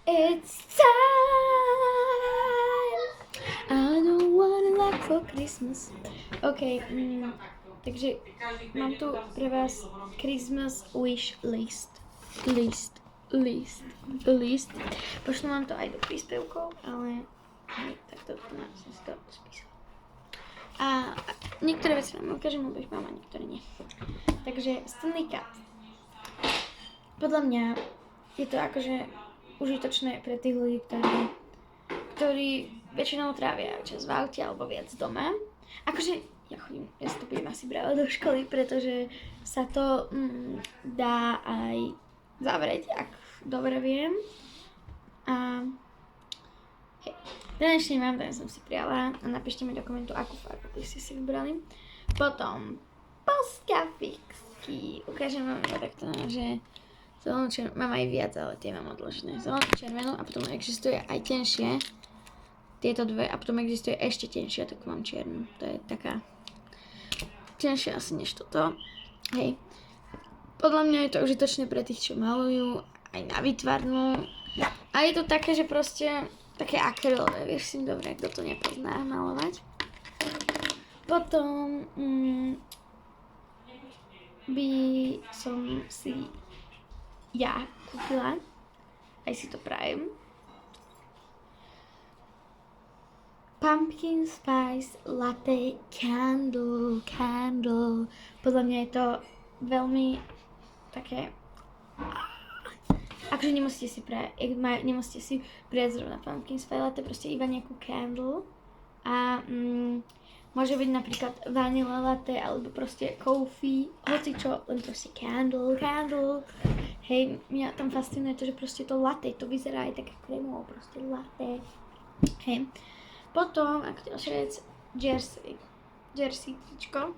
It's time. I don't wanna like for Christmas. OK, takže mám tu pre vás Christmas wish list. List. Pošlu vám to aj do príspevkov, ale takto som si to spísala. A niektoré veci vám ukážem, lebo ich mám a niektoré nie. Takže Stanley Cup. Podľa mňa je to akože užitočné pre tých ľudí, ktorí väčšinou trávia čas v aute alebo viac doma. Akože ja si to budem asi brať do školy, pretože sa to dá aj zavrieť, ak dobre viem. A hej, ten ešte nemám, ten som si prijala a napíšte mi do komentu, akú farbu by ste si vybrali. Potom Polska fixky. Ukážem vám ja takto, že zelenú červenú, mám aj viac, ale tie mám odložené. Zelenú červenú a potom existuje aj tenšie. Tieto dve a potom existuje ešte tenšia, tak mám čiernu. To je taká tenšia asi než toto. Hej. Podľa mňa je to užitočné pre tých, čo malujú, aj na výtvarnú. A je to také, že proste také akrylové, vieš si dobre, kto to nepozná malovať. Potom by som si ja kúpila, aj si to prajem, Pumpkin Spice Latte Candle. Podľa mňa je to veľmi také, akože nemusíte si prijať zrovna Pumpkin Spice Latte, proste iba nejakú candle a môže byť napríklad vanilla latte alebo proste coffee, hocičo, len proste candle. Hej, mňa tam fascinuje to, že proste to latte, to vyzerá aj také krémovo, proste latte. Hej. Potom, ako ďalšia vec, jersey tričko.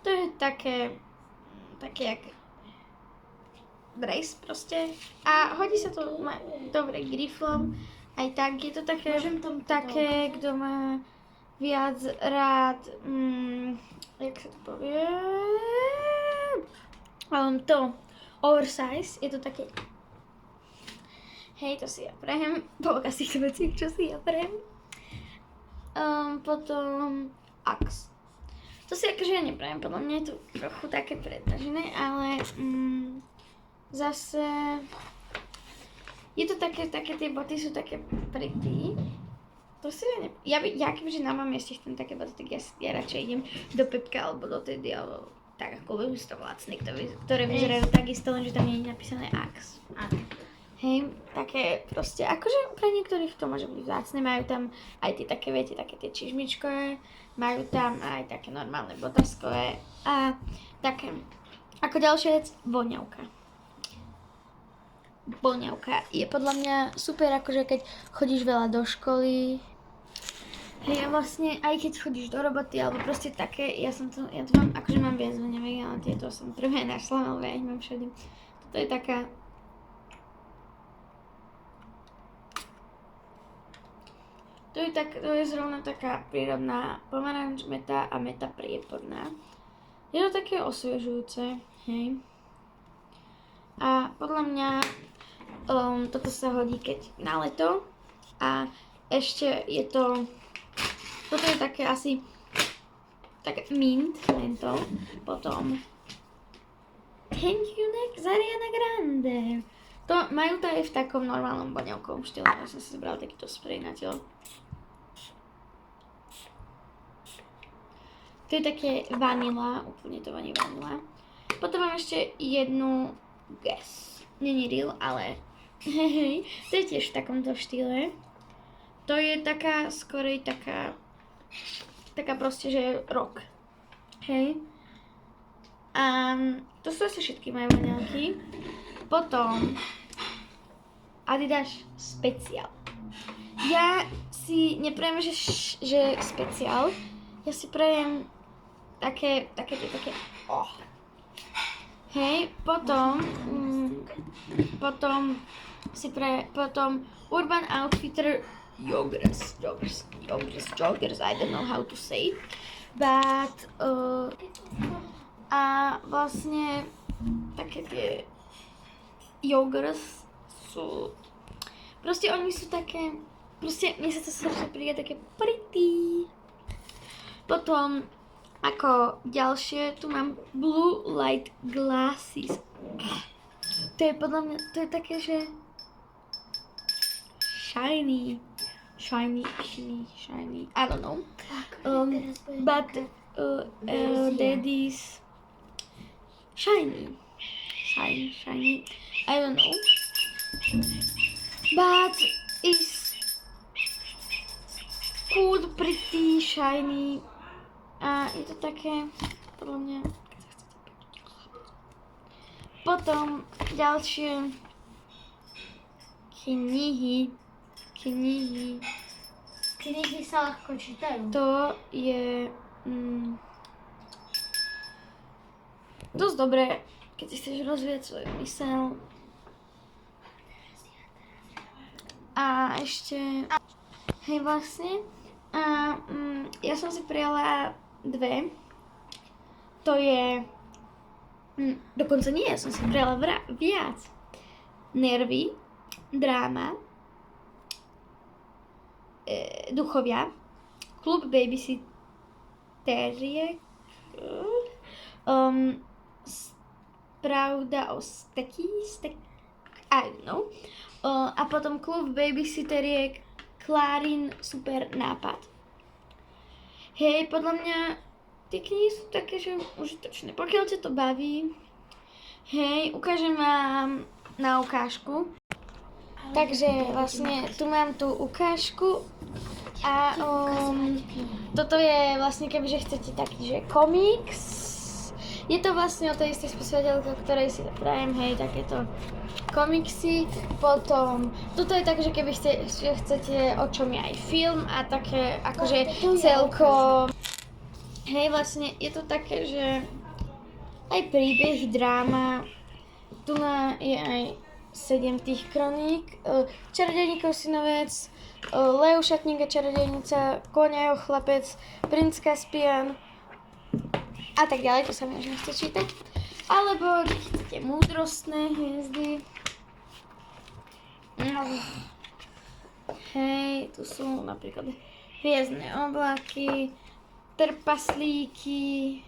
To je také jak dres proste. A hodí sa to dobre k riflom. Aj tak, je to také, kto má viac rád, jak sa to povie, to oversize, je to také, hej, to si ja prajem, polka z týchto vecí, čo si ja prajem. Potom Axe. To si akože ja neprajem, podľa mňa je to trochu také predražené, ale zase je to také, tie boty sú také pretty. To si ja kebyže na mám ešte chcem také boty, tak ja radšej idem do Pepka alebo do Teddy, alebo tak ako sú to lacné, ktoré vyzerajú takisto, lenže tam nie je napísané Axe. Hej, také proste, akože pre niektorých to môže byť vzácne, majú tam aj tie také, viete, také tie čižmičkové, majú tam aj také normálne botaskové a také. Ako ďalšia vec, voňavka. Voňavka je podľa mňa super, akože keď chodíš veľa do školy, hej, a vlastne aj keď chodíš do roboty, alebo proste také, ja to mám, akože mám viac voňavek, ale tieto som prvé našla, ale ja ich mám všade. Toto je taká, to je zrovna taká prírodná pomaranč, meta a meta prieporná. Je to také osviežujúce, hej. A podľa mňa toto sa hodí keď na leto. A ešte je toto je také asi také mentol. Potom Thank you next Ariana Grande. Majú to aj v takom normálnom voňavkovom štýle. Ja som si zobral takýto sprej na telo. To je také vanila, úplne to vanila. Potom mám ešte jednu Guess. Není real, ale hej, to je tiež v takomto štýle. To je taká, skorej taká proste, že rock. Hej. A to sú asi všetky moje vanilky. Potom Adidas Special. Ja si neprajem, že speciál. Ja si prajem také, hej, potom Urban Outfitter joggers, I don't know how to say, but a vlastne také tie joggers sú Proste oni sú také, proste mne sa to strašne príde také pretty. Potom, ako ďalšie, tu mám Blue Light Glasses. To je podľa mňa, to je také, že shiny, I don't know. But daddy's shiny, I don't know. But it's cool, pretty, shiny. A je to také, podľa mňa, keď sa chcete pekne chlapať. Potom ďalšie knihy. Knihy sa ľahko čítajú. To je dosť dobré, keď si chceš rozvíjať svoju myseľ. A ešte, hej vlastne, ja som si prijala 2. To je, dokonca nie, ja som si prijala viac. Nervy, dráma, duchovia, klub babysitteriek, pravda o steky, I don't know. A potom klub babysitteriek, Klárin super nápad. Hej, podľa mňa tie knihy sú také, že užitočné. Pokiaľ ťa to baví, hej, ukážem vám na ukážku. Takže vlastne tu mám tú ukážku a toto je vlastne, kebyže chcete taký, že komiks. Je to vlastne o tej istej spisovateľke, o ktorej si prajem, hej, takéto komiksy. Potom, toto je tak, že keby chcete, o čom je aj film a také, akože celkom. Hej, vlastne je to také, že aj príbeh, dráma. Tu je aj 7 tých kroník. Čarodejníkov synovec, Leo šatník a čarodejnica, Koň a jeho chlapec, Princ Kaspian a tak ďalej, to sa mi už nechce čítať. Alebo keď chcete múdrostné hviezdy. Hej, tu sú napríklad hviezdne oblaky, trpaslíky,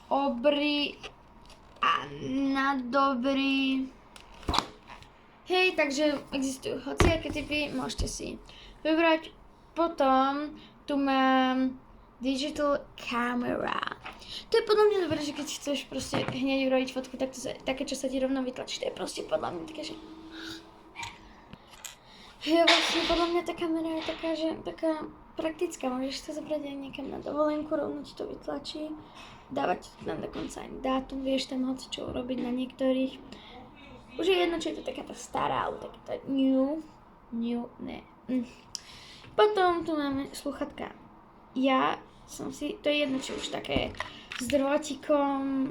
obry a nadobry. Hej, takže existujú hociaké typy, môžete si vybrať. Potom tu mám digital camera. To je podľa mňa dobré, že keď chceš proste hneď urobiť fotku, tak to také, čo sa ti rovno vytlačí. To je proste podľa mňa také, že... Hej, vlastne podľa mňa tá kamera je taká, že taká praktická. Môžeš sa zobrať aj niekam na dovolenku, rovno ti to vytlačí. Dávať tam dokonca aj dátum, vieš tam hoci čo urobiť na niektorých. Už je jedno, či je to taká tá stará, alebo taká tá new, ne. Potom tu máme sluchatka. Ja som si, to je jedno, či už také s drôtikom,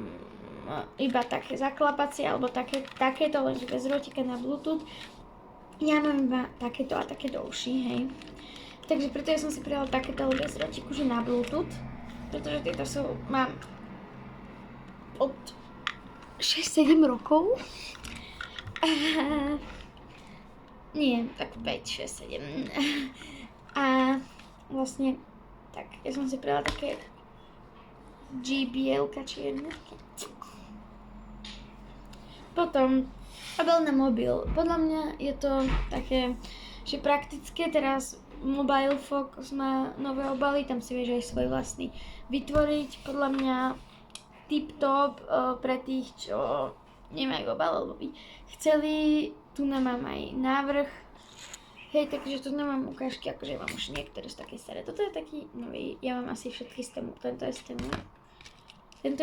iba také zaklapacie, alebo takéto, lenže bez drôtika na Bluetooth. Ja mám iba takéto a takéto uši, hej. Takže preto ja som si prijala takéto, ale bez drôtiku, že na Bluetooth. Pretože tieto mám od 6-7 rokov. Nie, tak 5, 6, 7. A vlastne tak, ja som si prijala také JBL-ka čierne. Potom kabel na mobil. Podľa mňa je to také, že praktické. Teraz Mobile Focus má nové obaly, tam si vieš aj svoj vlastný vytvoriť. Podľa mňa tip-top pre tých, čo nemajú obal, alebo by chceli. Tu mám aj návrh. Hej, takže tu nemám ukážky, akože mám už niektoré z takej staré. Toto je taký nový, ja mám asi všetky z tému. Tento je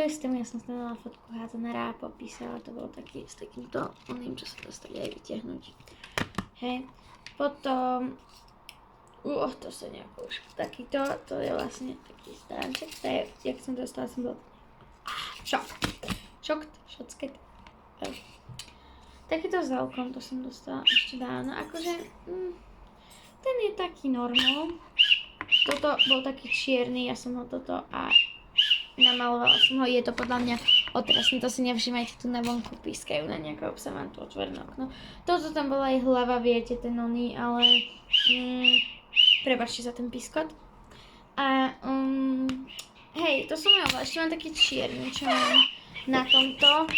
z tému, ja som snadala fotku hádzanara a popísala, to bolo taký s takýmto oným, čo sa dostali aj vytiahnuť. Hej, potom, to sa nejako už takýto, to je vlastne taký stránček, to je, jak som dostala, som bol šocket. Takýto s veľkom, to som dostala ešte dávno, akože, ten je taký normál. Toto bol taký čierny, ja som ho toto a namalovala som ho, je to podľa mňa otrasné, to si nevšimajte, tu na vonku pískajú na nejaké obsa, mám tu otvorené okno. Toto tam bola aj hlava, viete, ten oný, ale prepáčte za ten pískot. A hej, to som mala, ešte mám taký čierny, čo mám na tomto.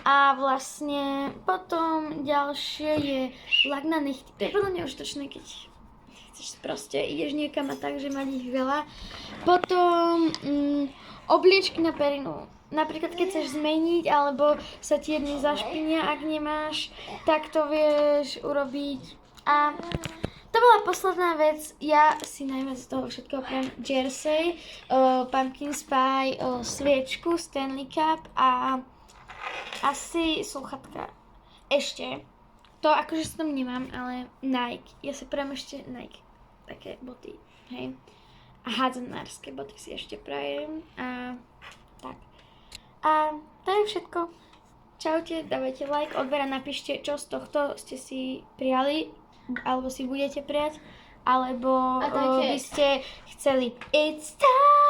A vlastne potom ďalšie je lak na nechty. To je podľa mňa užitočné, keď chceš proste, ideš niekam a tak, že mať ich veľa. Potom obliečky na perinu. Napríklad keď chceš zmeniť, alebo sa ti jedny zašpinia, ak nemáš, tak to vieš urobiť. A to bola posledná vec, ja si najmä z toho všetkého priem jersey, pumpkin spy, sviečku, Stanley Cup a asi slúchatka. Ešte, to akože sa tam nemám, ale Nike, ja si prajem ešte Nike, také boty, hej. A hádzanárske boty si ešte prajem a tak. A to je všetko. Čaute, dávajte like, odber a napíšte, čo z tohto ste si prijali, alebo si budete prijať, alebo A dajte- by ste chceli It's time!